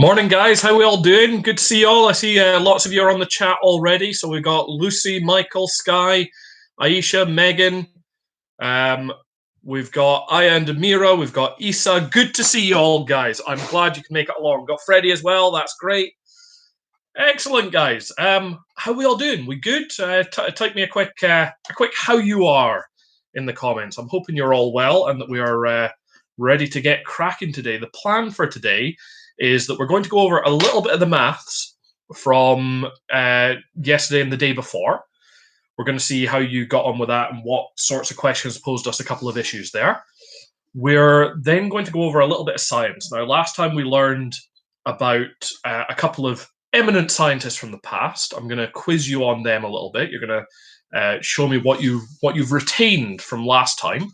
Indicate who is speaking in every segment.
Speaker 1: Morning, guys. How we all doing? Good to see you all. I see lots of you are on the chat already. So we've got Lucy, Michael, Sky, Aisha, Megan. We've got Aya and Amira. We've got Isa. Good to see you all, guys. I'm glad you can make it along. We've got Freddie as well. That's great. Excellent, guys. How we all doing? We good? Type me a quick how you are in the comments. I'm hoping you're all well and that we are ready to get cracking today. The plan for today is that we're going to go over a little bit of the maths from yesterday and the day before. We're going to see how you got on with that and what sorts of questions posed us a couple of issues there. We're then going to go over a little bit of science. Now, last time we learned about a couple of eminent scientists from the past. I'm going to quiz you on them a little bit. You're going to show me what you've retained from last time.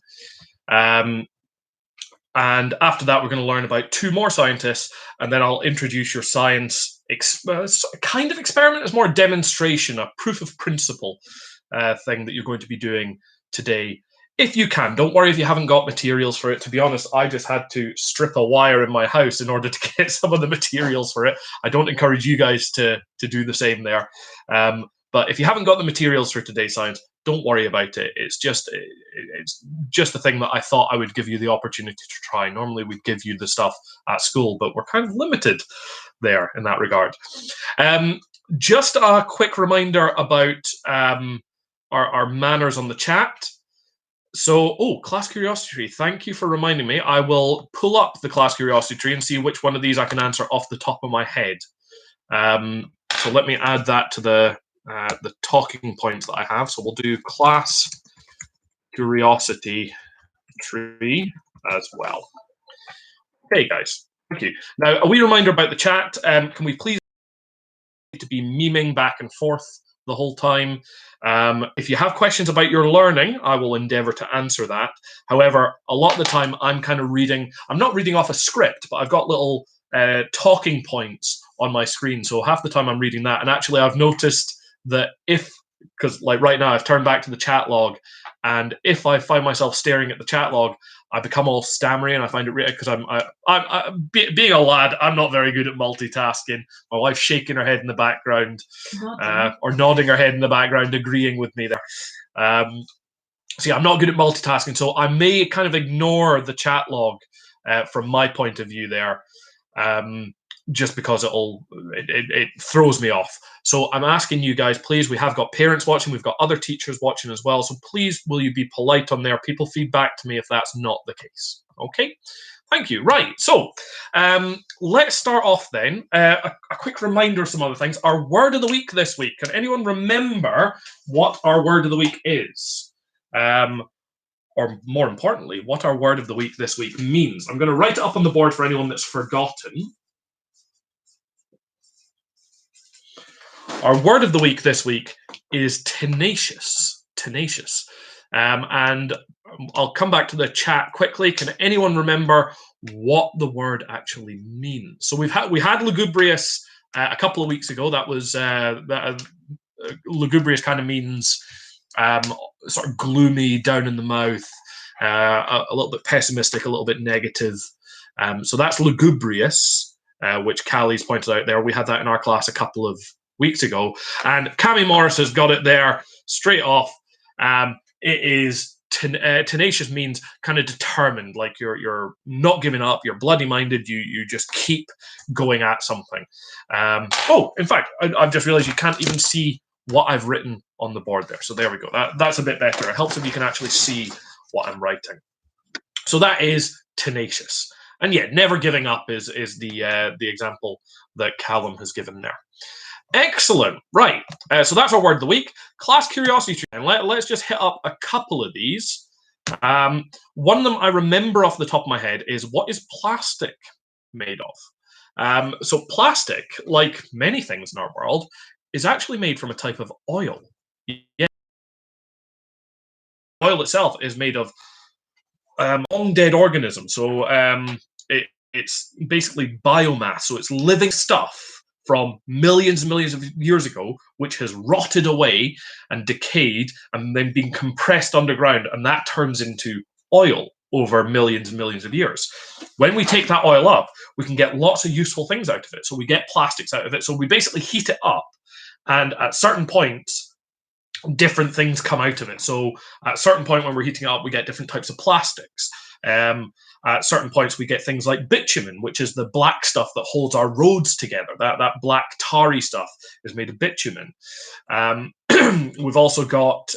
Speaker 1: And after that, we're going to learn about two more scientists, and then I'll introduce your science kind of experiment. It's more a demonstration, a proof of principle thing that you're going to be doing today. If you can, don't worry if you haven't got materials for it. To be honest, I just had to strip a wire in my house in order to get some of the materials for it. I don't encourage you guys to do the same there. But if you haven't got the materials for today's science, don't worry about it. It's just a thing that I thought I would give you the opportunity to try. Normally we'd give you the stuff at school, but we're kind of limited there in that regard. Just a quick reminder about our manners on the chat. So, class curiosity tree. Thank you for reminding me. I will pull up the class curiosity tree and see which one of these I can answer off the top of my head. So let me add that to the talking points that I have. So we'll do class curiosity tree as well. Okay, guys. Thank you. Now, a wee reminder about the chat. Can we please to be memeing back and forth the whole time? If you have questions about your learning, I will endeavor to answer that. However, a lot of the time I'm kind of reading, I'm not reading off a script, but I've got little talking points on my screen. So half the time I'm reading that. And actually I've noticed that because like right now I've turned back to the chat log, and if I find myself staring at the chat log, I become all stammery, and I find it because I'm being a lad. I'm not very good at multitasking. My wife's shaking her head in the background, or nodding her head in the background, agreeing with me there. So yeah, I'm not good at multitasking, so I may kind of ignore the chat log from my point of view there. Just because it throws me off. So I'm asking you guys, please, we have got parents watching, we've got other teachers watching as well, so please will you be polite on there? People feedback to me if that's not the case. Okay, thank you. Right, so let's start off then. A quick reminder of some other things. Our word of the week this week. Can anyone remember what our word of the week is? Or more importantly, what our word of the week this week means. I'm going to write it up on the board for anyone that's forgotten. Our word of the week this week is tenacious. Tenacious. And I'll come back to the chat quickly. Can anyone remember what the word actually means? So we had lugubrious a couple of weeks ago. That was lugubrious kind of means sort of gloomy, down in the mouth, a little bit pessimistic, a little bit negative. So that's lugubrious, which Callie's pointed out there. We had that in our class a couple of weeks ago, and Cami Morris has got it there straight off. It is tenacious means kind of determined, like you're not giving up, you're bloody minded, you just keep going at something. In fact, I've just realized you can't even see what I've written on the board there, so there we go. That's a bit better. It helps if you can actually see what I'm writing. So that is tenacious, and yeah, never giving up is the example that Callum has given there. Excellent. Right. So that's our word of the week. Class curiosity. And let's just hit up a couple of these. One of them I remember off the top of my head is, what is plastic made of? So plastic, like many things in our world, is actually made from a type of oil. Yeah. Oil itself is made of long dead organisms. So it's basically biomass. So it's living stuff from millions and millions of years ago, which has rotted away and decayed and then been compressed underground, and that turns into oil over millions and millions of years. When we take that oil up, we can get lots of useful things out of it. So we get plastics out of it. So we basically heat it up, and at certain points, different things come out of it. So at a certain point when we're heating it up, we get different types of plastics. At certain points, we get things like bitumen, which is the black stuff that holds our roads together. That black tarry stuff is made of bitumen. We've also got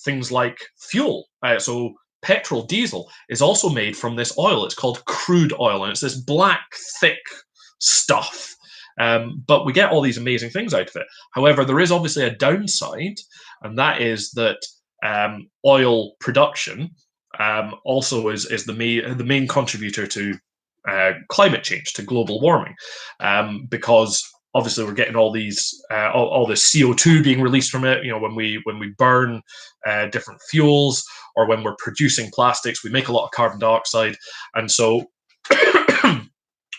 Speaker 1: things like fuel. So petrol, diesel is also made from this oil. It's called crude oil, and it's this black, thick stuff. But we get all these amazing things out of it. However, there is obviously a downside, and that is that oil production also is the main contributor to climate change, to global warming, because obviously we're getting all these all this CO2 being released from it. You know, when we burn different fuels, or when we're producing plastics, we make a lot of carbon dioxide, and so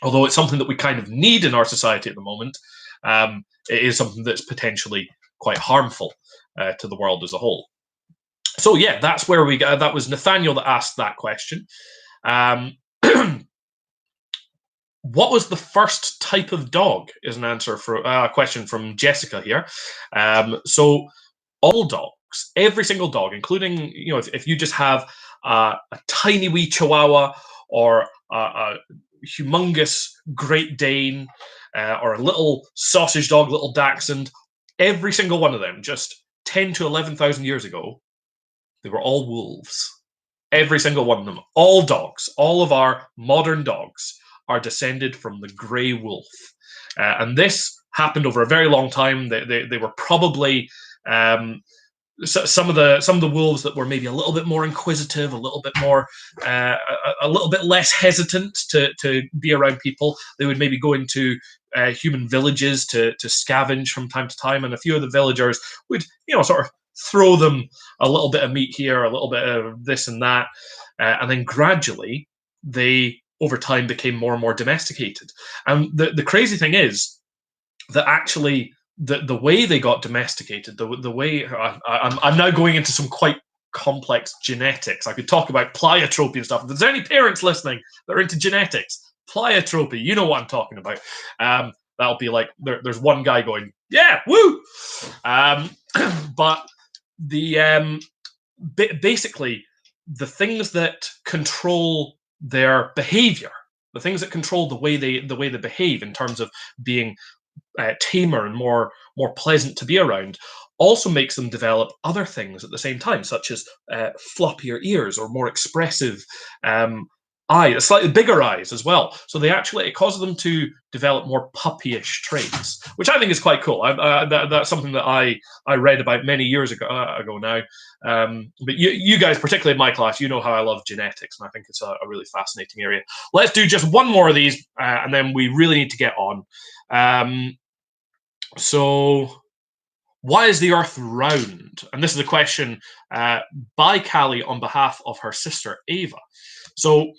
Speaker 1: although it's something that we kind of need in our society at the moment, it is something that's potentially quite harmful to the world as a whole. So yeah, that's where we got. That was Nathaniel that asked that question. What was the first type of dog? Is an answer for a question from Jessica here. So all dogs, every single dog, including, you know, if you just have a tiny wee Chihuahua, or a humongous Great Dane, or a little sausage dog, little Dachshund, every single one of them, just 10 to 11,000 years ago, they were all wolves. Every single one of them. All dogs, all of our modern dogs are descended from the grey wolf. And this happened over a very long time. They were probably some of the wolves that were maybe a little bit more inquisitive, a little bit more, a little bit less hesitant to be around people. They would maybe go into human villages to scavenge from time to time, and a few of the villagers would, you know, sort of throw them a little bit of meat here, a little bit of this and that, and then gradually they, over time, became more and more domesticated. And the crazy thing is that actually the way they got domesticated, the way I'm now going into some quite complex genetics. I could talk about pleiotropy and stuff. If there's any parents listening that are into genetics, pleiotropy, you know what I'm talking about. That'll be like there's one guy going, yeah, woo. But the basically the things that control their behavior, the things that control the way they behave in terms of being tamer and more pleasant to be around, also makes them develop other things at the same time, such as floppier ears, or more expressive eyes, slightly bigger eyes as well. So it causes them to develop more puppyish traits, which I think is quite cool. That's something that I read about many years ago now. But you guys, particularly in my class, you know how I love genetics, and I think it's a really fascinating area. Let's do just one more of these, and then we really need to get on. So, why is the Earth round? And this is a question by Callie on behalf of her sister Ava. So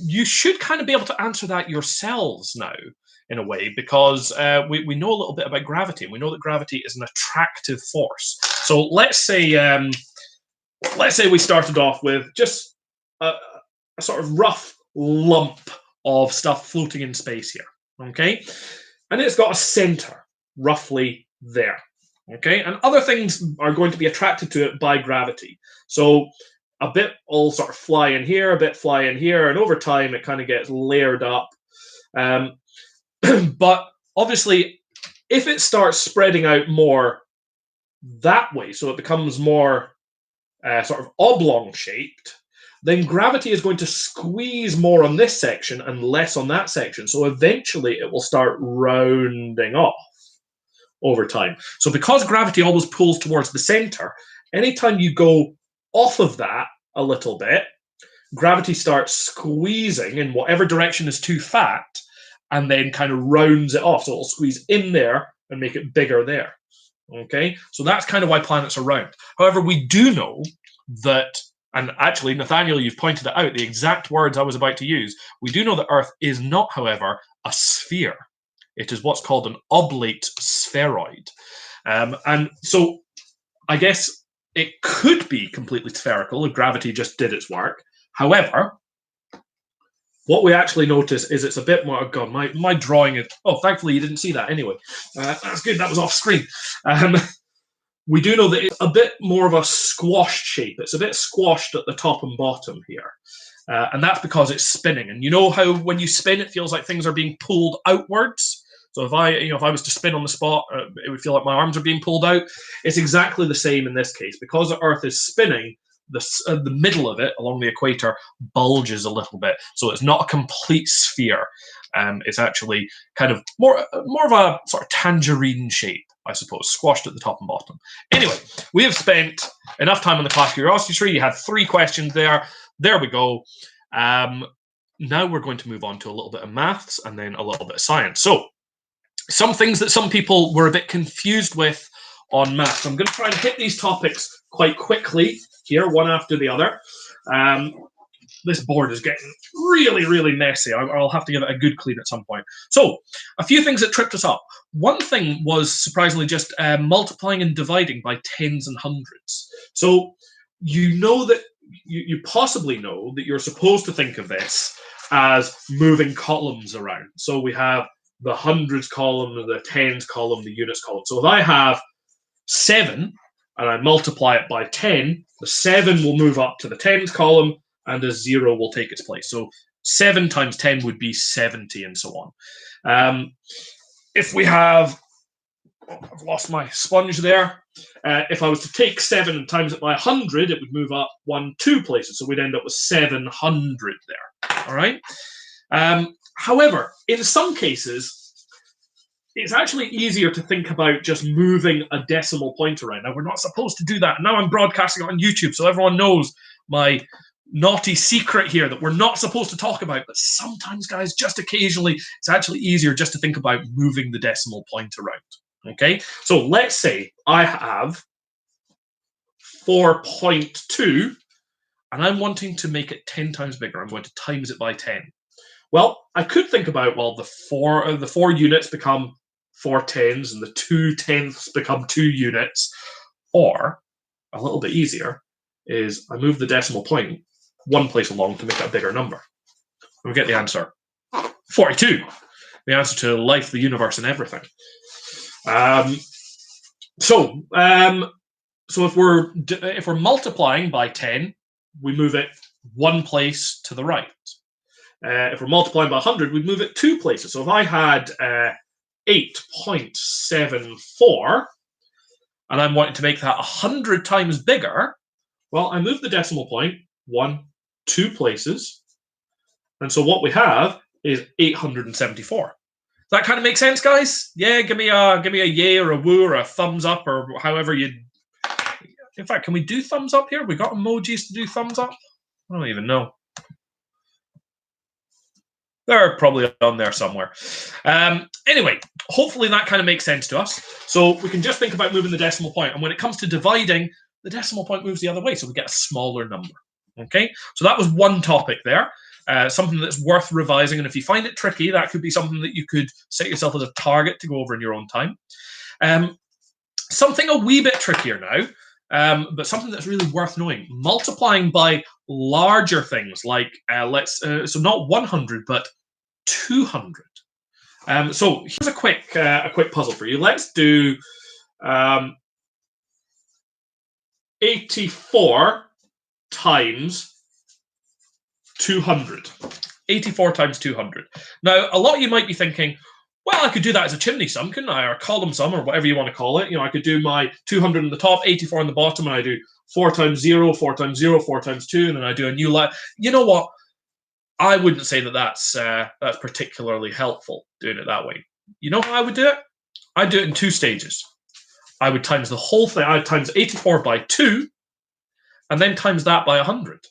Speaker 1: you should kind of be able to answer that yourselves now, in a way, because we know a little bit about gravity, and we know that gravity is an attractive force. So let's say we started off with just a sort of rough lump of stuff floating in space here, okay? And it's got a center roughly there, okay? And other things are going to be attracted to it by gravity. So a bit will sort of fly in here, a bit fly in here, and over time it kind of gets layered up. But obviously, if it starts spreading out more that way, so it becomes more sort of oblong shaped, then gravity is going to squeeze more on this section and less on that section. So eventually it will start rounding off over time. So because gravity always pulls towards the center, anytime you go off of that a little bit, gravity starts squeezing in whatever direction is too fat, and then kind of rounds it off. So it'll squeeze in there and make it bigger there. Okay, so that's kind of why planets are round. However, we do know that, and actually, Nathaniel, you've pointed it out, the exact words I was about to use. We do know that Earth is not, however, a sphere. It is what's called an oblate spheroid. And so I guess it could be completely spherical if gravity just did its work. However, what we actually notice is it's a bit more. Oh God, my drawing is. Oh, thankfully you didn't see that anyway. That's good. That was off screen. We do know that it's a bit more of a squashed shape. It's a bit squashed at the top and bottom here. And that's because it's spinning. And you know how when you spin, it feels like things are being pulled outwards. So if I was to spin on the spot, it would feel like my arms are being pulled out. It's exactly the same in this case. Because the Earth is spinning, the middle of it, along the equator, bulges a little bit. So it's not a complete sphere. It's actually kind of more of a sort of tangerine shape, I suppose, squashed at the top and bottom. Anyway, we have spent enough time on the class curiosity tree. You had 3 questions there. There we go. Now we're going to move on to a little bit of maths and then a little bit of science. So some things that some people were a bit confused with on maths. I'm going to try and hit these topics quite quickly here, one after the other. This board is getting really, really messy. I'll have to give it a good clean at some point. So, a few things that tripped us up. One thing was surprisingly just multiplying and dividing by tens and hundreds. So, you know that you possibly know that you're supposed to think of this as moving columns around. So we have the hundreds column, the tens column, the units column. So if I have 7 and I multiply it by 10, the 7 will move up to the tens column and a 0 will take its place. So 7 times 10 would be 70 and so on. If we have, I've lost my sponge there. If I was to take 7 and times it by 100, it would move up 2 places. So we'd end up with 700 there. All right. However, in some cases, it's actually easier to think about just moving a decimal point around. Now, we're not supposed to do that. Now I'm broadcasting it on YouTube, so everyone knows my naughty secret here that we're not supposed to talk about. But sometimes, guys, just occasionally, it's actually easier just to think about moving the decimal point around. Okay, so let's say I have 4.2 and I'm wanting to make it 10 times bigger. I'm going to times it by 10. Well, I could think about, well, the four units become 4 tens and the 2 tenths become 2 units. Or, a little bit easier, is I move the decimal point 1 place along to make it a bigger number. And we get the answer 42. The answer to life, the universe, and everything. So if we're multiplying by 10, we move it 1 place to the right. If we're multiplying by 100, we'd move it 2 places. So if I had 8.74 and I'm wanting to make that 100 times bigger, well, I move the decimal point 2 places. And so what we have is 874. Does that kind of make sense, guys? Yeah, give me a yay or a woo or a thumbs up or however you. In fact, can we do thumbs up here? We got emojis to do thumbs up? I don't even know. They're probably on there somewhere. Anyway, hopefully that kind of makes sense to us. So we can just think about moving the decimal point. And when it comes to dividing, the decimal point moves the other way. So we get a smaller number. Okay, so that was one topic there. Something that's worth revising. And if you find it tricky, that could be something that you could set yourself as a target to go over in your own time. Something a wee bit trickier now, but something that's really worth knowing. Multiplying by larger things like, so not 100, but 200. So here's a quick puzzle for you. Let's do 84 times 200. 84 times 200. Now, a lot of you might be thinking, well, I could do that as a chimney sum, couldn't I? Or column sum, or whatever you want to call it. You know, I could do my 200 on the top, 84 on the bottom, and I do 4 times 0, 4 times 0, 4 times 2, and then I do a new line. You know what? I wouldn't say that that's particularly helpful, doing it that way. You know how I would do it? I'd do it in 2 stages. I would times the whole thing. I'd times 84 by 2, and then times that by 100.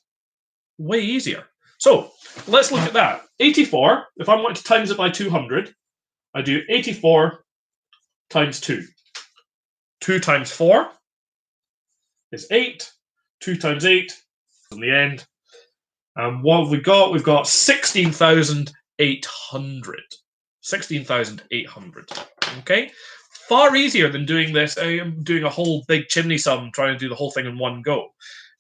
Speaker 1: Way easier. So let's look at that. 84, if I want to times it by 200, I do 84 times 2. 2 times 4 is 8. 2 times 8 in the end. And what have we got? We've got 16,800. 16,800. Okay? Far easier than doing this, doing a whole big chimney sum, trying to do the whole thing in one go.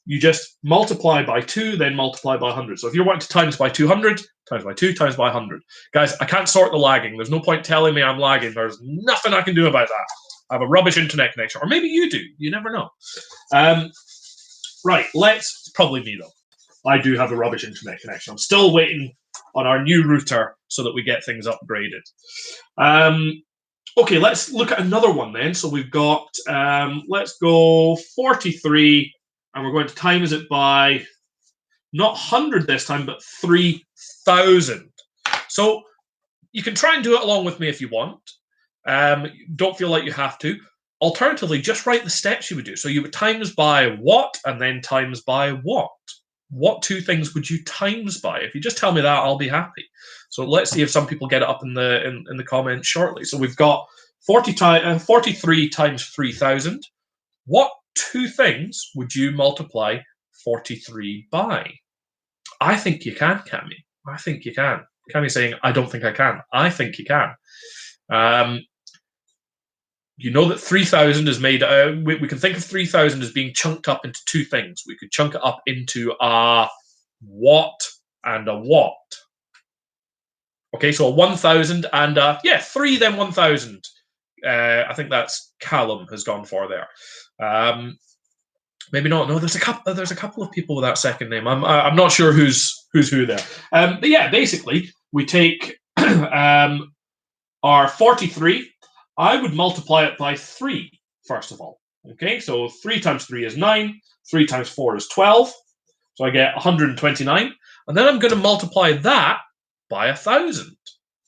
Speaker 1: you just multiply by 2, then multiply by 100. So if you're wanting to times by 200, times by 2, times by 100. Guys, I can't sort the lagging. There's no point telling me I'm lagging. There's nothing I can do about that. I have a rubbish internet connection. Or maybe you do. You never know. Right, it's probably me though. I do have a rubbish internet connection. I'm still waiting on our new router so that we get things upgraded. Okay, let's look at another one then. So we've got, let's go 43, and we're going to times it by not 100 this time, but 3,000. So you can try and do it along with me if you want. Don't feel like you have to. Alternatively, just write the steps you would do. So you would times by what, and then times by what. What two things would you times by? If you just tell me that, I'll be happy. So let's see if some people get it up in the comments shortly. So we've got 43 times 3,000. What two things would you multiply 43 by? I think you can, Cammy. I think you can. Cammy's saying, I don't think I can. I think you can. You know that 3,000 is made, we can think of 3,000 as being chunked up into two things. We could chunk it up into a what and a what. Okay, so a 1,000 and a, 3 then 1,000. I think that's Callum has gone for there. Maybe not. No, there's a couple of people with that second name. I'm not sure who's who there. But yeah, basically we take our 43. I would multiply it by 3 first of all. Okay, so 3 times 3 is 9. 3 times 4 is 12. So I get 129, and then I'm going to multiply that by 1,000.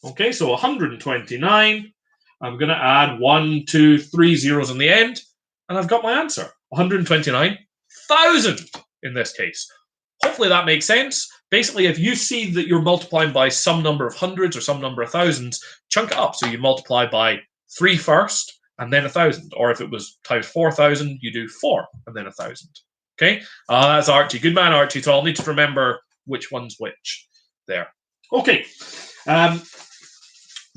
Speaker 1: Okay, so 129. I'm going to add 1, 2, 3 zeros in the end, and I've got my answer. 129,000 in this case. Hopefully that makes sense. Basically, if you see that you're multiplying by some number of hundreds or some number of thousands, chunk it up. So you multiply by 3 first, and then 1,000. Or if it was times 4,000, you do 4 and then 1,000. Okay, that's Archie. Good man, Archie. So I'll need to remember which one's which there. Okay.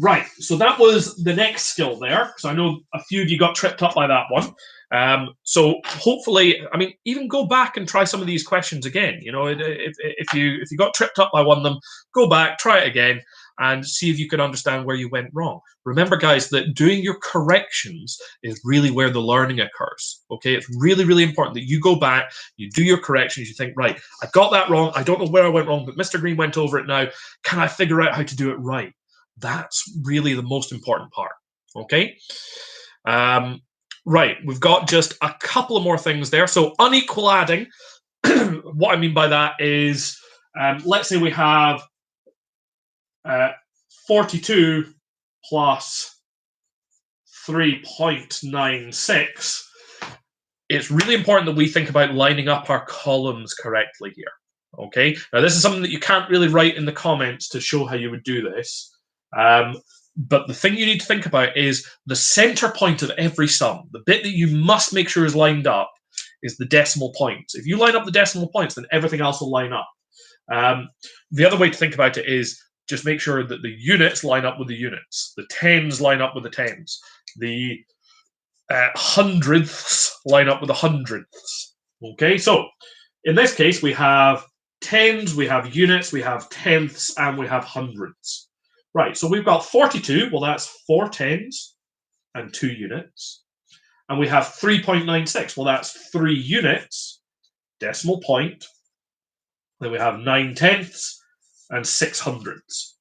Speaker 1: Right, so that was the next skill there. So I know a few of you got tripped up by that one. So hopefully, I mean, even go back and try some of these questions again. You know, if you got tripped up by one of them, go back, try it again, and see if you can understand where you went wrong. Remember, guys, that doing your corrections is really where the learning occurs. Okay, it's really, really important that you go back, you do your corrections, you think, right, I got that wrong, I don't know where I went wrong, but Mr. Green went over it now. Can I figure out how to do it right? That's really the most important part. Okay. Right, we've got just a couple of more things there. So unequal adding, what I mean by that is, let's say we have 42 plus 3.96. It's really important that we think about lining up our columns correctly here. Okay, now this is something that you can't really write in the comments to show how you would do this. But the thing you need to think about is the center point of every sum. The bit that you must make sure is lined up is the decimal points. If you line up the decimal points, then everything else will line up. The other way to think about it is just make sure that the units line up with the units. The tens line up with the tens. The hundredths line up with the hundredths. Okay, so in this case, we have tens, we have units, we have tenths, and we have hundredths. Right, so we've got 42. Well, that's 4 tens and 2 units. And we have 3.96. Well, that's 3 units, decimal point. Then we have 9 tenths and 6 hundredths.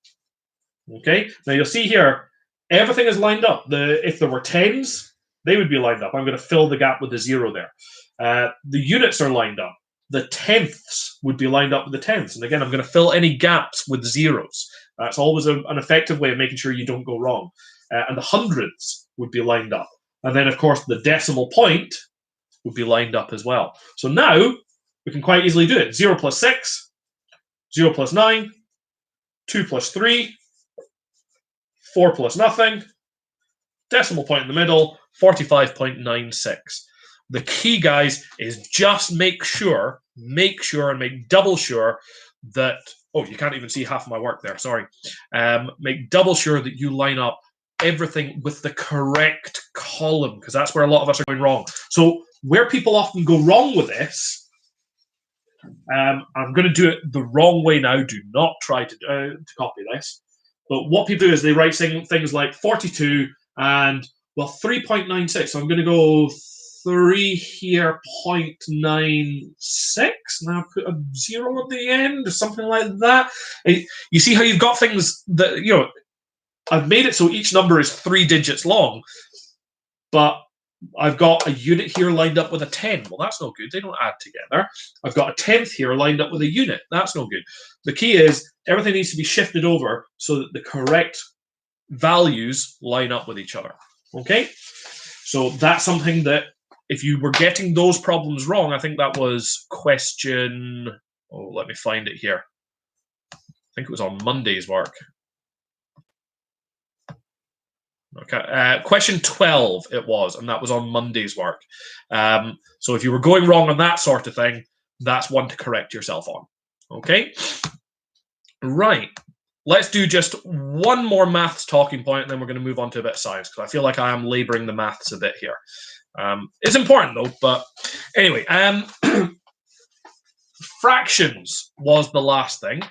Speaker 1: Okay, now you'll see here, everything is lined up. If there were tens, they would be lined up. I'm going to fill the gap with the 0 there. The units are lined up. The tenths would be lined up with the tenths. And again, I'm going to fill any gaps with zeros. That's always an effective way of making sure you don't go wrong. And the hundredths would be lined up. And then, of course, the decimal point would be lined up as well. So now we can quite easily do it. 0 plus 6, 0 plus 9, 2 plus 3, 4 plus nothing, decimal point in the middle, 45.96. The key, guys, is just make sure and make double sure that, oh, you can't even see half of my work there, sorry. Make double sure that you line up everything with the correct column, because that's where a lot of us are going wrong. So where people often go wrong with this I'm going to do it the wrong way now. Do not try to copy this. But what people do is they write things like 42 and, well, 3.96. So I'm going to go 3 here, 0.96. Now put a 0 at the end or something like that. You see how you've got things that, I've made it so each number is 3 digits long, but I've got a unit here lined up with a 10. Well, that's no good. They don't add together. I've got a tenth here lined up with a unit. That's no good. The key is everything needs to be shifted over so that the correct values line up with each other. Okay? So that's something that if you were getting those problems wrong, I think that was question... Oh, let me find it here. I think it was on Monday's work. Okay, question 12 it was, and that was on Monday's work. So if you were going wrong on that sort of thing, that's one to correct yourself on. Okay? Right. Let's do just one more maths talking point, and then we're going to move on to a bit of science, because I feel like I am labouring the maths a bit here. It's important, though, but anyway. Fractions was the last thing.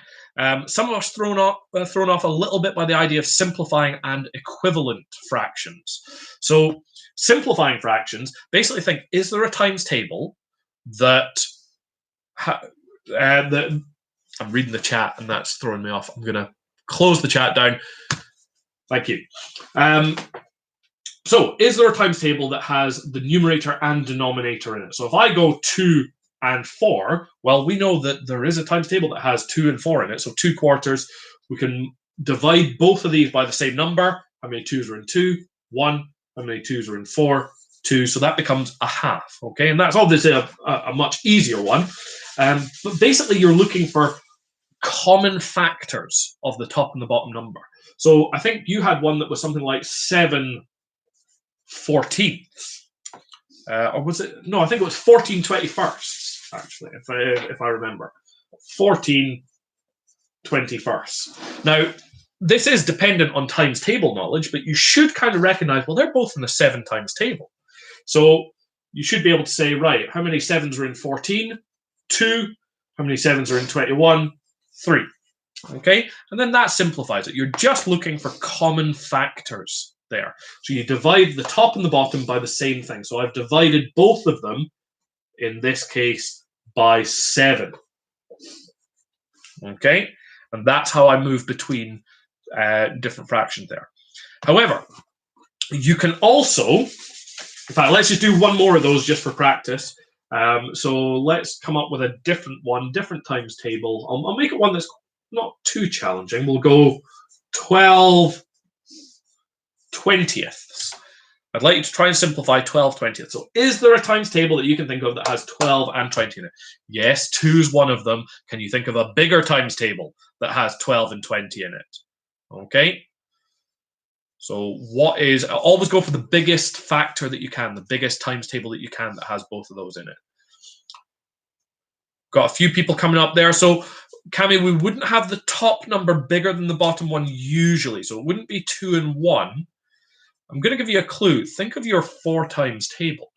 Speaker 1: Some of us thrown off a little bit by the idea of simplifying and equivalent fractions. So simplifying fractions, basically think, is there a times table that... I'm reading the chat and that's throwing me off. I'm going to close the chat down. Thank you. So is there a times table that has the numerator and denominator in it? So if I go 2 and 4, well, we know that there is a times table that has 2 and 4 in it. So 2 quarters, we can divide both of these by the same number. How many 2s are in 2? 1. How many 2s are in 4? 2. So that becomes a half. Okay, and that's obviously a much easier one. But basically, you're looking for common factors of the top and the bottom number. So I think you had one that was something like 7/14. Or was it? No, I think it was 14/21, actually, if I remember. 14/21. Now, this is dependent on times table knowledge, but you should kind of recognize, well, they're both in the 7 times table. So you should be able to say, right, how many 7s are in 14? 2. How many 7s are in 21? 3. Okay? And then that simplifies it. You're just looking for common factors there. So you divide the top and the bottom by the same thing. So I've divided both of them, in this case, by 7. Okay? And that's how I move between different fractions there. However, you can also, in fact, let's just do one more of those just for practice. So let's come up with a different one, different times table. I'll make it one that's not too challenging. We'll go 12/20. I'd like you to try and simplify 12/20. So is there a times table that you can think of that has 12 and 20 in it? Yes, 2 is one of them. Can you think of a bigger times table that has 12 and 20 in it? Okay. So what is... always go for the biggest factor that you can, the biggest times table that you can that has both of those in it. Got a few people coming up there. So Cami, we wouldn't have the top number bigger than the bottom one usually. So it wouldn't be 2 and 1. I'm going to give you a clue. Think of your 4 times table.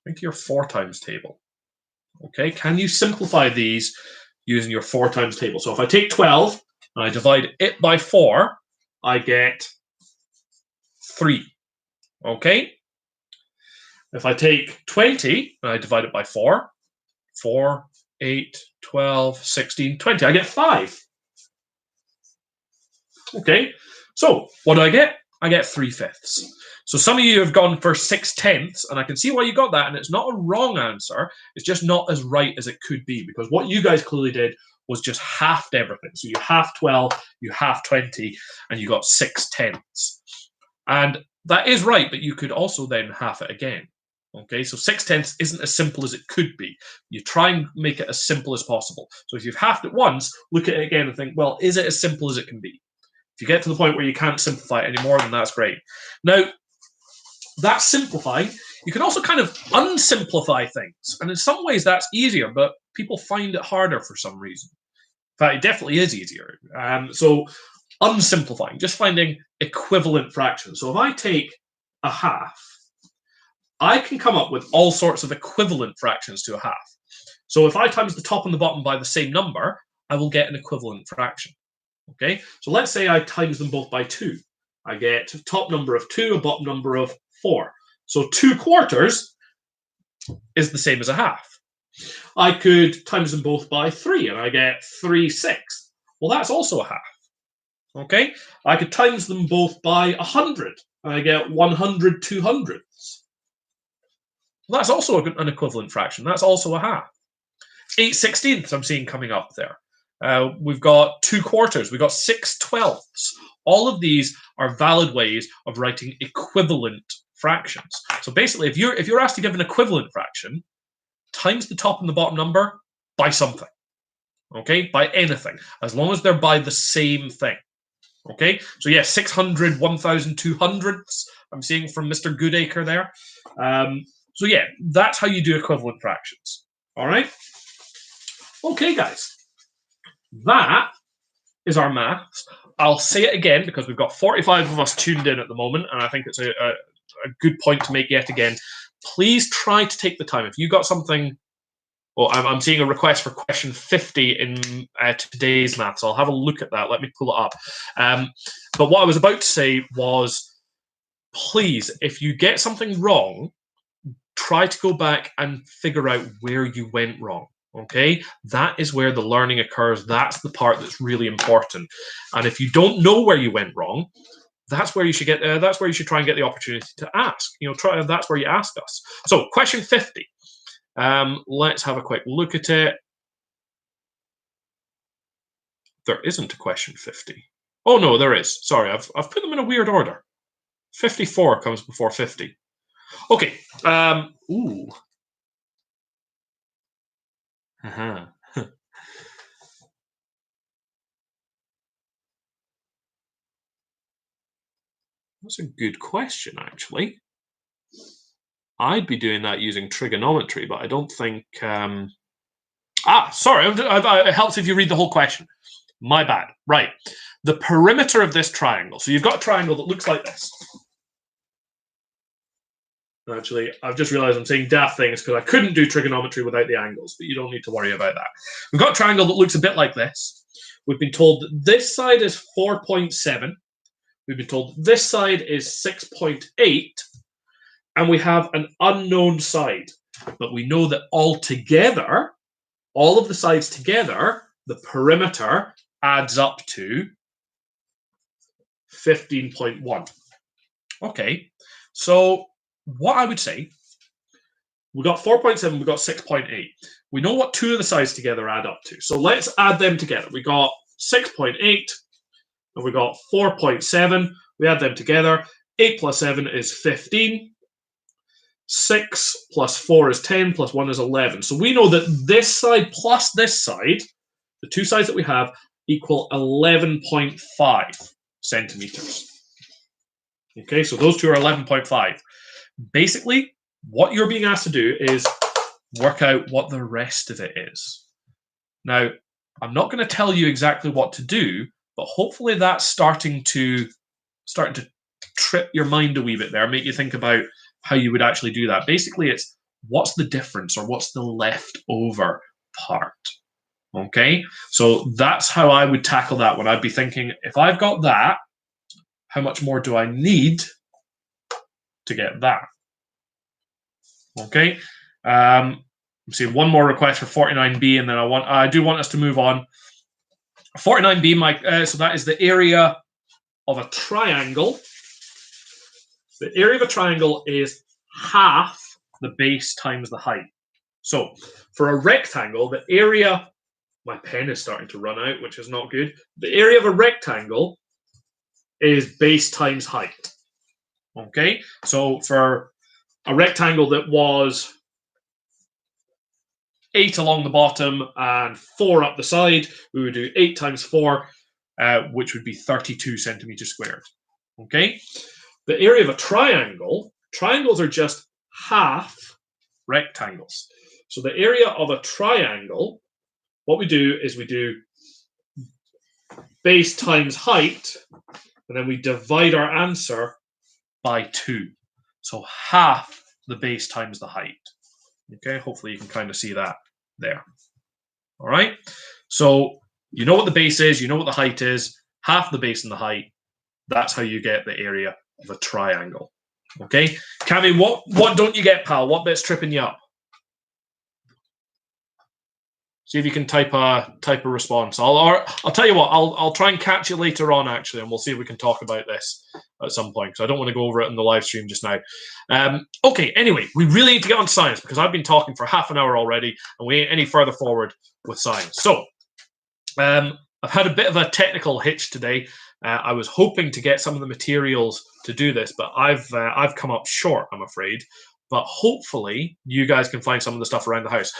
Speaker 1: Think of your 4 times table. Okay, can you simplify these using your 4 times table? So if I take 12 and I divide it by 4, I get 3. Okay? If I take 20 and I divide it by 4, 4, 8, 12, 16, 20, I get 5. Okay, so what do I get? I get 3/5. So some of you have gone for 6/10, and I can see why you got that, and it's not a wrong answer. It's just not as right as it could be, because what you guys clearly did was just halved everything. So you half 12, you half 20, and you got 6/10. And that is right, but you could also then half it again. Okay, so 6/10 isn't as simple as it could be. You try and make it as simple as possible. So if you've halved it once, look at it again and think, well, is it as simple as it can be? If you get to the point where you can't simplify it anymore, then that's great. Now, that's simplifying. You can also kind of unsimplify things. And in some ways, that's easier, but people find it harder for some reason. In fact, it definitely is easier. So unsimplifying, just finding equivalent fractions. So if I take a half, I can come up with all sorts of equivalent fractions to a half. So if I times the top and the bottom by the same number, I will get an equivalent fraction. Okay, so let's say I times them both by 2. I get a top number of 2, a bottom number of 4. So 2 quarters is the same as a half. I could times them both by 3, and I get 3/6. Well, that's also a half. Okay, I could times them both by 100, and I get 100/200. Well, that's also an equivalent fraction. That's also a half. 8/16 I'm seeing coming up there. We've got 2 quarters. We've got 6/12. All of these are valid ways of writing equivalent fractions. So basically, if you're asked to give an equivalent fraction, times the top and the bottom number by something. Okay, by anything, as long as they're by the same thing. Okay, so yeah, 600, 1,200. I'm seeing from Mr. Goodacre there. So yeah, that's how you do equivalent fractions. All right. Okay, guys, that is our maths. I'll say it again because we've got 45 of us tuned in at the moment, and I think it's a good point to make yet again. Please try to take the time. If you got something, well, I'm seeing a request for question 50 in today's maths. I'll have a look at that. Let me pull it up. But what I was about to say was, please, if you get something wrong, try to go back and figure out where you went wrong. Okay, that is where the learning occurs. That's the part that's really important. And if you don't know where you went wrong, that's where you should get. That's where you should try and get the opportunity to ask. That's where you ask us. So, question 50. Let's have a quick look at it. There isn't a question 50. Oh no, there is. Sorry, I've put them in a weird order. 54 comes before 50. Okay. Ooh. Uh-huh. That's a good question, actually. I'd be doing that using trigonometry, but I don't think. Sorry. It helps if you read the whole question. My bad. Right. The perimeter of this triangle. So you've got a triangle that looks like this. Actually, I've just realized I'm saying daft things because I couldn't do trigonometry without the angles, but you don't need to worry about that. We've got a triangle that looks a bit like this. We've been told that this side is 4.7. We've been told this side is 6.8. And we have an unknown side. But we know that altogether, all of the sides together, the perimeter adds up to 15.1. Okay, so what I would say, we got 4.7, we got 6.8. We know what two of the sides together add up to. So let's add them together. We got 6.8 and we got 4.7. We add them together. 8 plus 7 is 15. 6 plus 4 is 10, plus 1 is 11. So we know that this side plus this side, the two sides that we have, equal 11.5 centimeters. Okay, so those two are 11.5. Basically, what you're being asked to do is work out what the rest of it is. Now, I'm not going to tell you exactly what to do, but hopefully that's starting to trip your mind a wee bit there, make you think about how you would actually do that. Basically, it's what's the difference or what's the leftover part. Okay, so that's how I would tackle that one. I'd be thinking, if I've got that, how much more do I need to get that? Okay, I'm seeing one more request for 49B, and then I do want us to move on. 49B, Mike. So that is the area of a triangle. The area of a triangle is half the base times the height. So for a rectangle, the area, my pen is starting to run out, which is not good. The area of a rectangle is base times height. Okay, so for a rectangle that was 8 along the bottom and 4 up the side, we would do 8 times 4, which would be 32 centimeters squared. Okay, the area of a triangle, triangles are just half rectangles. So the area of a triangle, what we do is we do base times height, and then we divide our answer by 2. So half the base times the height. Okay, hopefully you can kind of see that. there. All right. So you know what the base is, you know what the height is, half the base and the height. That's how you get the area of a triangle. Okay, Cammy, what don't you get, pal? What bit's tripping you up? See if you can type a response. I'll tell you what. I'll try and catch you later on actually, and we'll see if we can talk about this at some point. Because I don't want to go over it in the live stream just now. Okay. Anyway, we really need to get on science because I've been talking for half an hour already, and we ain't any further forward with science. So, I've had a bit of a technical hitch today. I was hoping to get some of the materials to do this, but I've come up short, I'm afraid. But hopefully, you guys can find some of the stuff around the house.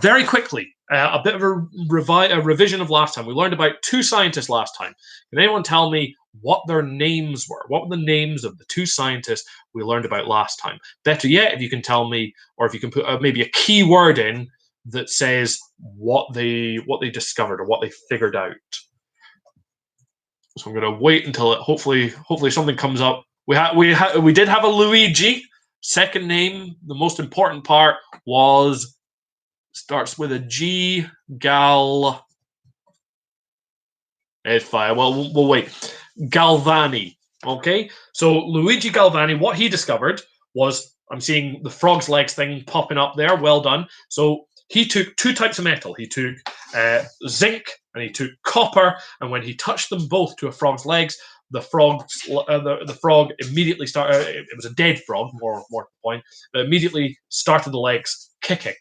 Speaker 1: Very quickly, a bit of a revision of last time. We learned about two scientists last time. Can anyone tell me what their names were? What were the names of the two scientists we learned about last time? Better yet, if you can tell me, or if you can put maybe a key word in that says what they discovered or what they figured out. So I'm going to wait until it hopefully something comes up. We did have a Luigi. Second name, the most important part starts with a G. It's fine. Well, we'll wait. Galvani. Okay, so Luigi Galvani, what he discovered was, I'm seeing the frog's legs thing popping up there. Well done. So he took two types of metal. He took zinc and he took copper, and when he touched them both to a frog's legs, the frog immediately started. It was a dead frog, more to the point. But immediately started the legs kicking,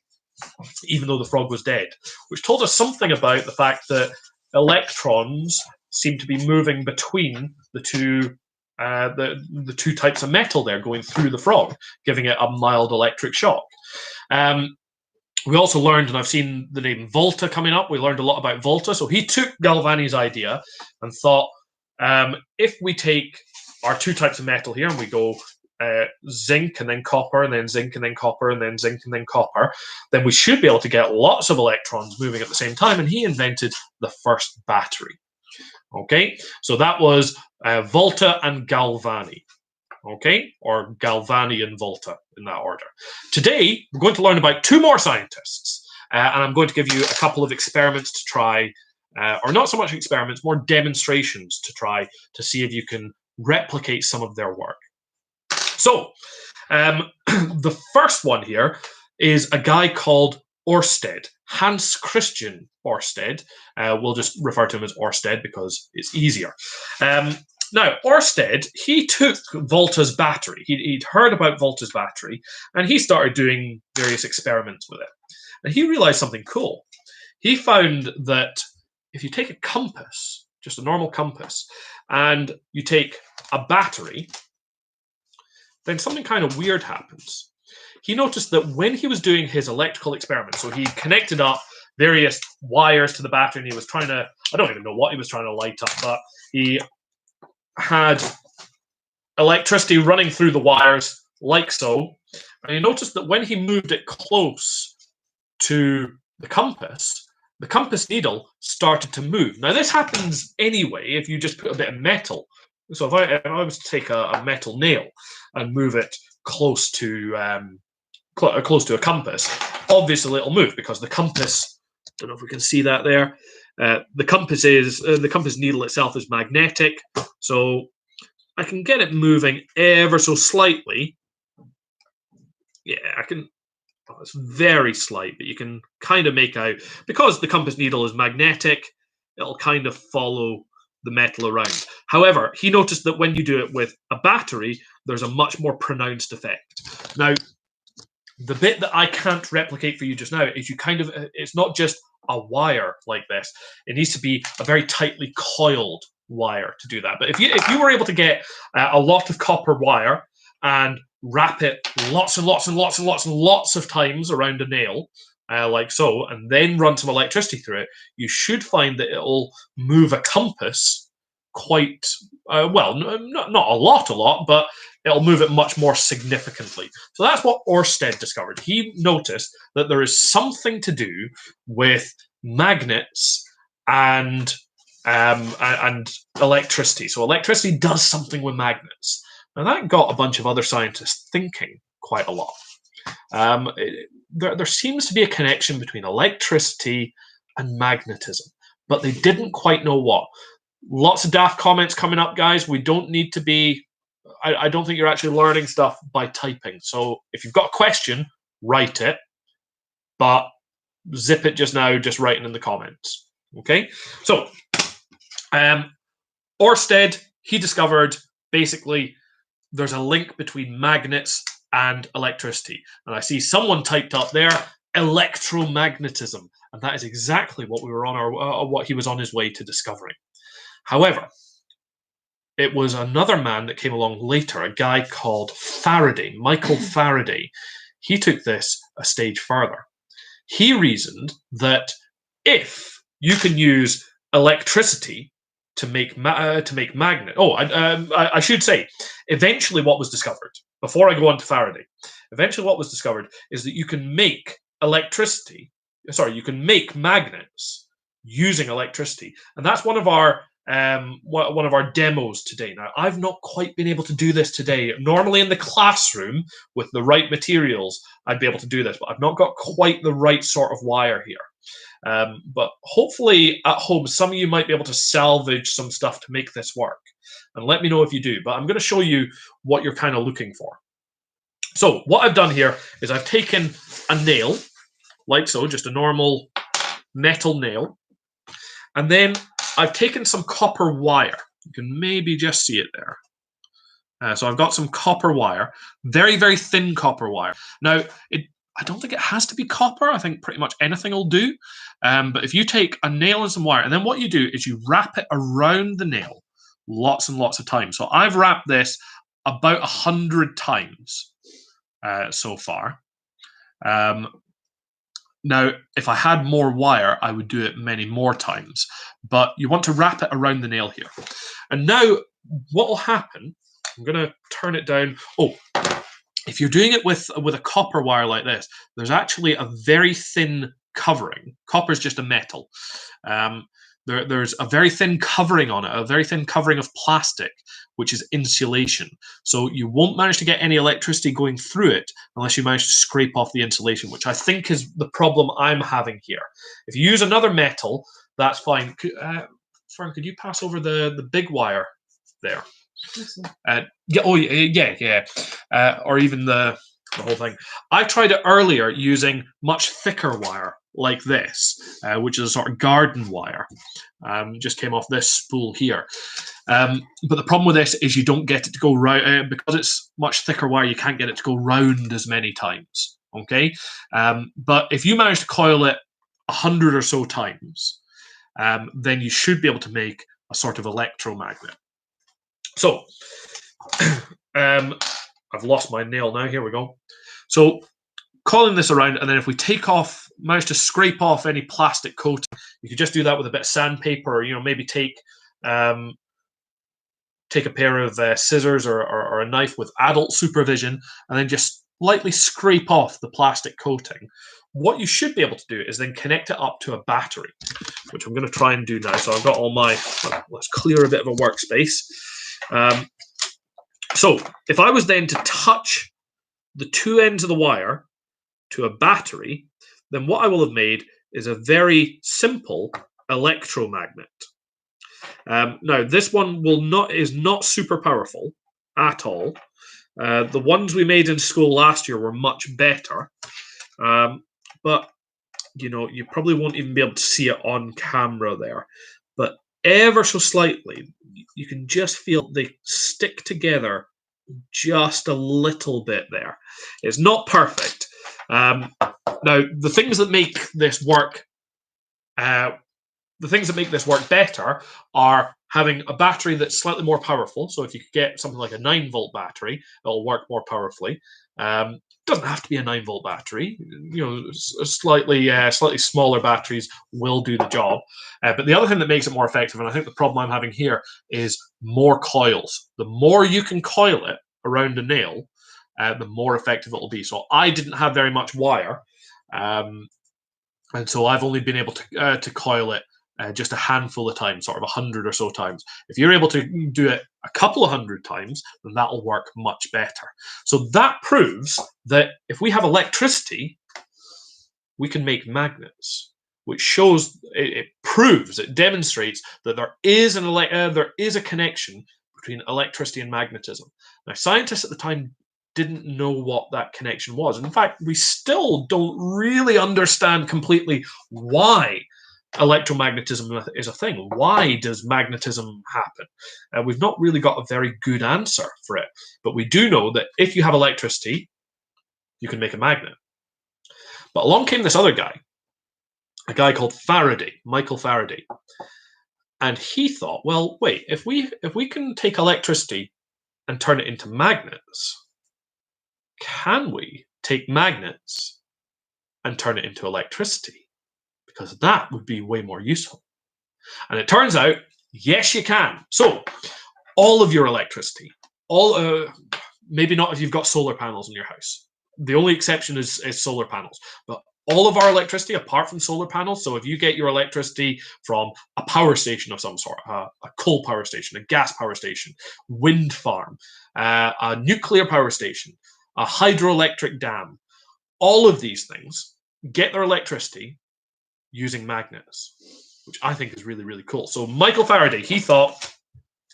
Speaker 1: even though the frog was dead, which told us something about the fact that electrons seem to be moving between the two types of metal there, going through the frog, giving it a mild electric shock. We also learned, and I've seen the name Volta coming up, we learned a lot about Volta. So he took Galvani's idea and thought, if we take our two types of metal here and we go zinc and then copper and then zinc and then copper and then zinc and then copper, then we should be able to get lots of electrons moving at the same time. And he invented the first battery. Okay, so that was Volta and Galvani. Okay, or Galvani and Volta in that order. Today, we're going to learn about two more scientists, and I'm going to give you a couple of experiments to try, or not so much experiments, more demonstrations to try to see if you can replicate some of their work. So, the first one here is a guy called Oersted, Hans Christian Oersted. We'll just refer to him as Oersted because it's easier. Now, Oersted, he took Volta's battery. He'd heard about Volta's battery, and he started doing various experiments with it. And he realized something cool. He found that if you take a compass, just a normal compass, and you take a battery, then something kind of weird happens. He noticed that when he was doing his electrical experiments, so he connected up various wires to the battery, and he was trying to, I don't even know what he was trying to light up, but he had electricity running through the wires like so, and he noticed that when he moved it close to the compass needle started to move. Now this happens anyway if you just put a bit of metal. So if I was to take a metal nail and move it close to a compass, obviously it'll move because the compass, I don't know if we can see that there, the compass needle itself is magnetic, so I can get it moving ever so slightly. Yeah, I can. Oh, it's very slight, but you can kind of make out, because the compass needle is magnetic, it'll kind of follow the metal around. However, he noticed that when you do it with a battery, there's a much more pronounced effect. Now, the bit that I can't replicate for you just now is it's not just a wire like this. It needs to be a very tightly coiled wire to do that. But if you were able to get a lot of copper wire and wrap it lots and lots and lots and lots and lots of times around a nail, like so, and then run some electricity through it, you should find that it'll move a compass quite well, not a lot, but it'll move it much more significantly. So that's what Oersted discovered. He noticed that there is something to do with magnets and electricity. So electricity does something with magnets. Now that got a bunch of other scientists thinking quite a lot. there seems to be a connection between electricity and magnetism, but they didn't quite know what. Lots of daft comments coming up, guys. We don't need to be. I don't think you're actually learning stuff by typing. So if you've got a question, write it, but zip it just now, just writing in the comments. Okay? So, Oersted, he discovered basically there's a link between magnets and electricity. And I see someone typed up there electromagnetism, and that is exactly what we were on our what he was on his way to discovering. However, it was another man that came along later, a guy called Faraday, Michael Faraday. He took this a stage further. He reasoned that if you can use electricity to make magnet. Oh, I should say, eventually, what was discovered before I go on to Faraday, eventually what was discovered is that you can make electricity. Sorry, you can make magnets using electricity, and that's one of our demos today. Now, I've not quite been able to do this today. Normally in the classroom with the right materials, I'd be able to do this, but I've not got quite the right sort of wire here. But hopefully at home, some of you might be able to salvage some stuff to make this work. And let me know if you do. But I'm going to show you what you're kind of looking for. So what I've done here is I've taken a nail, like so, just a normal metal nail. And then I've taken some copper wire. You can maybe just see it there. So I've got some copper wire, very, very thin copper wire. Now, I don't think it has to be copper. I think pretty much anything will do. But if you take a nail and some wire, and then what you do is you wrap it around the nail lots and lots of times. So I've wrapped this about 100 times so far. Now, if I had more wire, I would do it many more times. But you want to wrap it around the nail here. And now what will happen, I'm going to turn it down. Oh, if you're doing it with a copper wire like this, there's actually a very thin covering. Copper is just a metal. There's a very thin covering on it, a very thin covering of plastic, which is insulation. So you won't manage to get any electricity going through it unless you manage to scrape off the insulation, which I think is the problem I'm having here. If you use another metal, that's fine. Fern, could you pass over the big wire there? Yeah. Oh, yeah. Or even the whole thing. I tried it earlier using much thicker wire like this, which is a sort of garden wire. Just came off this spool here. But the problem with this is you don't get it to go round because it's much thicker wire. You can't get it to go round as many times. Okay, but if you manage to coil it 100 or so times, then you should be able to make a sort of electromagnet. So, I've lost my nail now. Here we go. So, coiling this around, and then if we manage to scrape off any plastic coating, you could just do that with a bit of sandpaper, or maybe take a pair of scissors or a knife with adult supervision, and then just lightly scrape off the plastic coating. What you should be able to do is then connect it up to a battery, which I'm going to try and do now. So I've got all my. Let's clear a bit of a workspace. So if I was then to touch the two ends of the wire to a battery, then what I will have made is a very simple electromagnet. Now, this one is not super powerful at all. The ones we made in school last year were much better, but you probably won't even be able to see it on camera there. But ever so slightly, you can just feel they stick together just a little bit there. It's not perfect. Now, the things that make this work, better are having a battery that's slightly more powerful. So if you could get something like a 9-volt battery, it'll work more powerfully. Doesn't have to be a 9-volt battery. Slightly smaller batteries will do the job. But the other thing that makes it more effective, and I think the problem I'm having here, is more coils. The more you can coil it around a nail, the more effective it will be. So I didn't have very much wire, and so I've only been able to coil it just a handful of times, sort of 100 or so times. If you're able to do it a couple of 100 times, then that'll work much better. So that proves that if we have electricity, we can make magnets, which shows, it proves, it demonstrates that there is a connection between electricity and magnetism. Now, scientists at the time didn't know what that connection was. In fact, we still don't really understand completely why electromagnetism is a thing. Why does magnetism happen? We've not really got a very good answer for it, but we do know that if you have electricity, you can make a magnet. But along came this other guy, a guy called Faraday, Michael Faraday, and he thought, well, wait, if we can take electricity and turn it into magnets, can we take magnets and turn it into electricity? Because that would be way more useful. And it turns out, yes, you can. So all of your electricity, maybe not if you've got solar panels in your house. The only exception is solar panels. But all of our electricity, apart from solar panels, so if you get your electricity from a power station of some sort, a coal power station, a gas power station, wind farm, a nuclear power station, a hydroelectric dam, all of these things get their electricity using magnets, which I think is really, really cool. So Michael Faraday, he thought,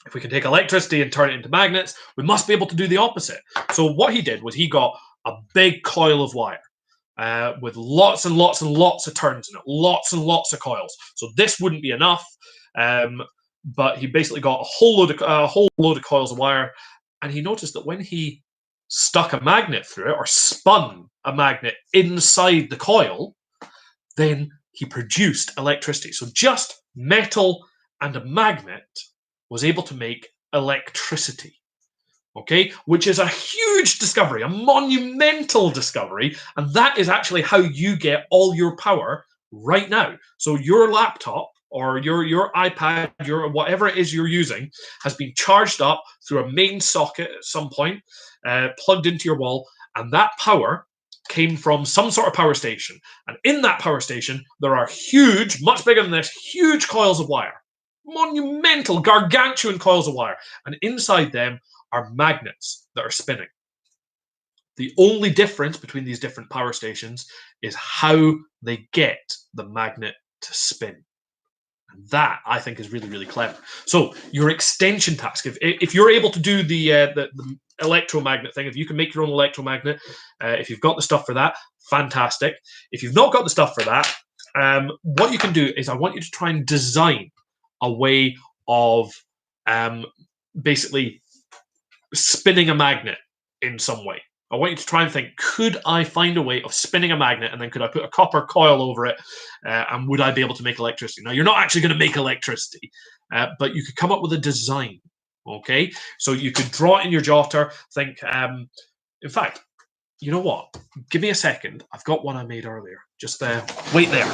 Speaker 1: if we can take electricity and turn it into magnets, we must be able to do the opposite. So what he did was he got a big coil of wire with lots and lots and lots of turns in it, lots and lots of coils. So this wouldn't be enough, but he basically got a whole load of coils of wire, and he noticed that when he stuck a magnet through it or spun a magnet inside the coil, then he produced electricity. So just metal and a magnet was able to make electricity, okay, which is a huge discovery, a monumental discovery, and that is actually how you get all your power right now. So your laptop or your iPad, your whatever it is you're using, has been charged up through a main socket at some point, plugged into your wall, and that power came from some sort of power station. And in that power station, there are huge, much bigger than this, huge coils of wire. Monumental, gargantuan coils of wire. And inside them are magnets that are spinning. The only difference between these different power stations is how they get the magnet to spin. And that, I think, is really, really clever. So your extension task, if you're able to do the electromagnet thing, if you can make your own electromagnet, if you've got the stuff for that, fantastic. If you've not got the stuff for that, what you can do is I want you to try and design a way of basically spinning a magnet in some way. I want you to try and think, could I find a way of spinning a magnet, and then could I put a copper coil over it, and would I be able to make electricity? Now, you're not actually going to make electricity, but you could come up with a design, okay? So you could draw it in your jotter, think, in fact, you know what? Give me a second. I've got one I made earlier. Just wait there.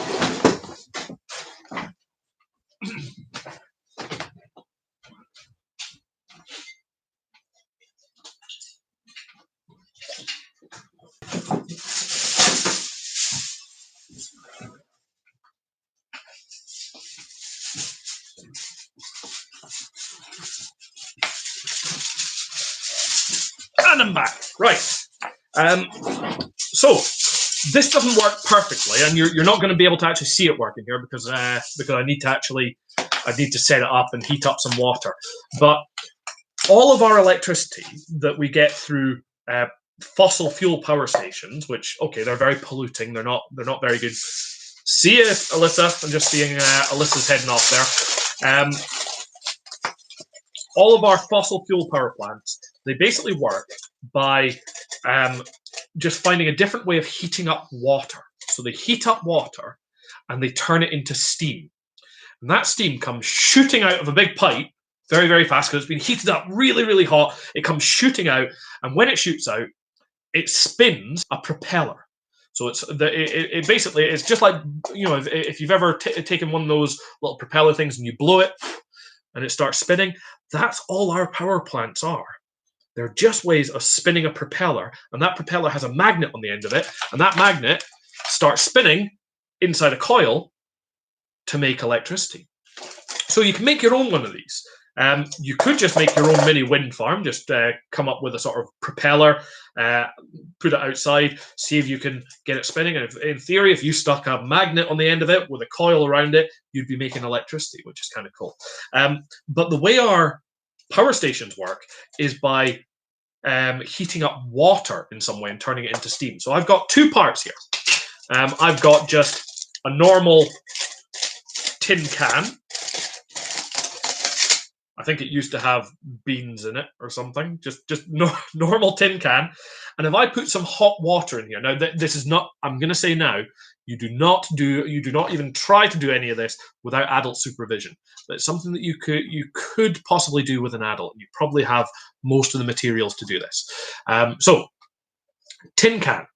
Speaker 1: And I'm back. Right. So this doesn't work perfectly, and you're not going to be able to actually see it working here because I need to set it up and heat up some water. But all of our electricity that we get through fossil fuel power stations, which, okay, they're very polluting. They're not very good. See you, Alyssa. I'm just seeing Alyssa's heading off there. All of our fossil fuel power plants, they basically work by just finding a different way of heating up water. So they heat up water and they turn it into steam. And that steam comes shooting out of a big pipe very, very fast because it's been heated up really, really hot. It comes shooting out, and when it shoots out, it spins a propeller. So it basically, it's just like, if you've ever taken one of those little propeller things and you blow it and it starts spinning, that's all our power plants are. They're just ways of spinning a propeller, and that propeller has a magnet on the end of it, and that magnet starts spinning inside a coil to make electricity. So you can make your own one of these. You could just make your own mini wind farm, just come up with a sort of propeller, put it outside, see if you can get it spinning. And in theory, if you stuck a magnet on the end of it with a coil around it, you'd be making electricity, which is kind of cool. But the way our power stations work is by heating up water in some way and turning it into steam. So I've got two parts here. I've got just a normal tin can. I think it used to have beans in it or something. Just normal tin can. And if I put some hot water in here, now this is not. I'm going to say now, you do not even try to do any of this without adult supervision. But it's something that you could possibly do with an adult. You probably have most of the materials to do this. So tin can.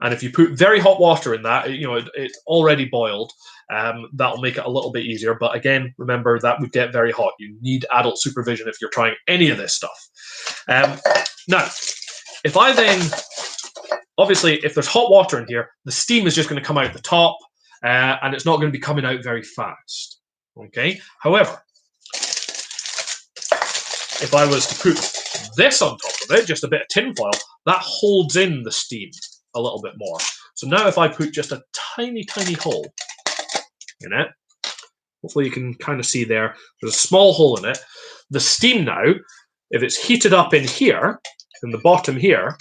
Speaker 1: And if you put very hot water in that, it's already boiled. That'll make it a little bit easier. But again, remember that would get very hot. You need adult supervision if you're trying any of this stuff. Now, if I then, obviously, if there's hot water in here, the steam is just going to come out the top, and it's not going to be coming out very fast. Okay. However, if I was to put this on top of it, just a bit of tin foil, that holds in the steam a little bit more. So now if I put just a tiny hole in it, hopefully you can kind of see there, there's a small hole in it. The steam now, if it's heated up in here, in the bottom here,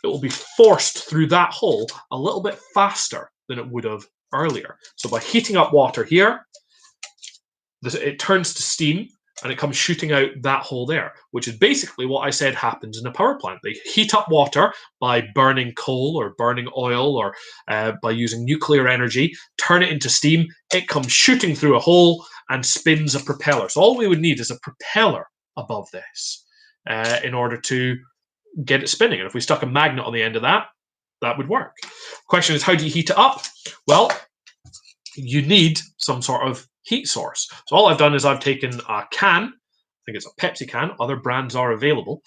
Speaker 1: it will be forced through that hole a little bit faster than it would have earlier. So by heating up water here, it turns to steam, and it comes shooting out that hole there, which is basically what I said happens in a power plant. They heat up water by burning coal or burning oil or by using nuclear energy, turn it into steam, it comes shooting through a hole and spins a propeller. So all we would need is a propeller above this in order to get it spinning. And if we stuck a magnet on the end of that, that would work. Question is, how do you heat it up? Well, you need some sort of heat source. So all I've done is I've taken a can, I think it's a Pepsi can, other brands are available,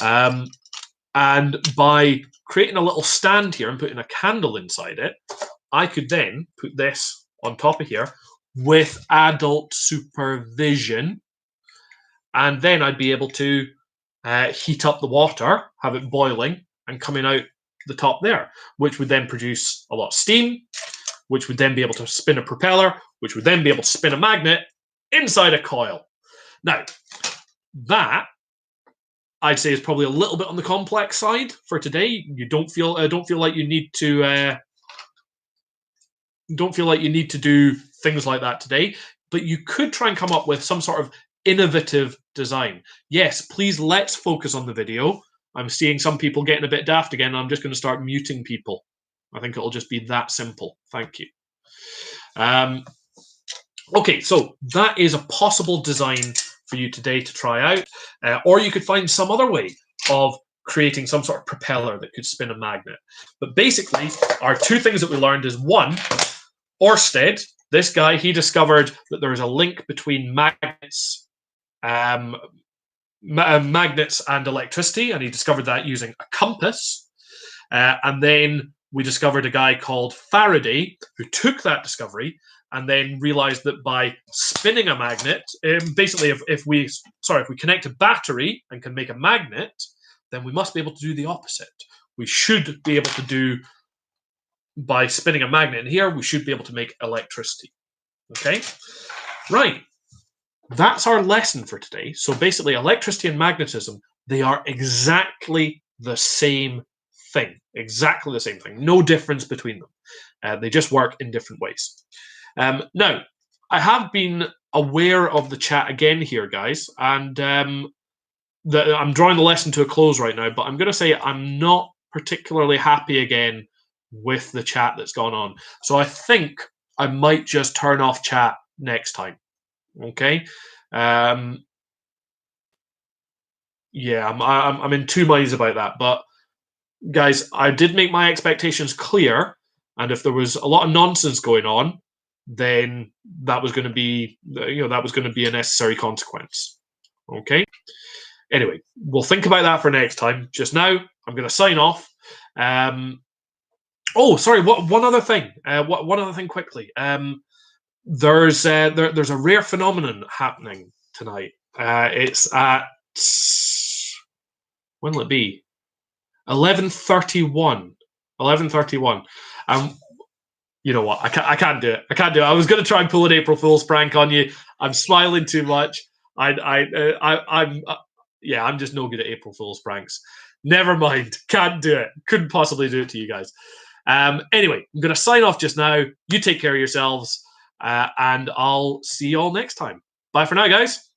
Speaker 1: and by creating a little stand here and putting a candle inside it, I could then put this on top of here with adult supervision, and then I'd be able to heat up the water, have it boiling and coming out the top there, which would then produce a lot of steam, which would then be able to spin a propeller, which would then be able to spin a magnet inside a coil. Now, that I'd say is probably a little bit on the complex side for today. You don't feel like you need to do things like that today, but you could try and come up with some sort of innovative design. Yes, please, let's focus on the video. I'm seeing some people getting a bit daft again. I'm just going to start muting people. I think it'll just be that simple. Thank you. Okay, so that is a possible design for you today to try out. Or you could find some other way of creating some sort of propeller that could spin a magnet. But basically, our two things that we learned is, one, Oersted, this guy, he discovered that there is a link between magnets and electricity, and he discovered that using a compass. And then we discovered a guy called Faraday who took that discovery and then realized that by spinning a magnet, basically, if we connect a battery and can make a magnet, then we must be able to do the opposite. We should be able to do, by spinning a magnet in here, we should be able to make electricity. Okay, right. That's our lesson for today. So basically, electricity and magnetism, they are exactly the same thing. Exactly the same thing. No difference between them. They just work in different ways. Now, I have been aware of the chat again here, guys, and I'm drawing the lesson to a close right now, but I'm going to say I'm not particularly happy again with the chat that's gone on. So I think I might just turn off chat next time. Okay. Yeah, I'm in two minds about that, but guys, I did make my expectations clear, and if there was a lot of nonsense going on, then that was going to be, that was going to be a necessary consequence. Okay. Anyway, we'll think about that for next time. Just now, I'm going to sign off. Oh, sorry. One other thing. One other thing quickly. There's a rare phenomenon happening tonight. It's at when will it be? 11:31. 11:31. Um, you know what? I can't do it. I can't do it. I was going to try and pull an April Fool's prank on you. I'm smiling too much. I'm yeah. I'm just no good at April Fool's pranks. Never mind. Can't do it. Couldn't possibly do it to you guys. Anyway, I'm going to sign off just now. You take care of yourselves, and I'll see you all next time. Bye for now, guys.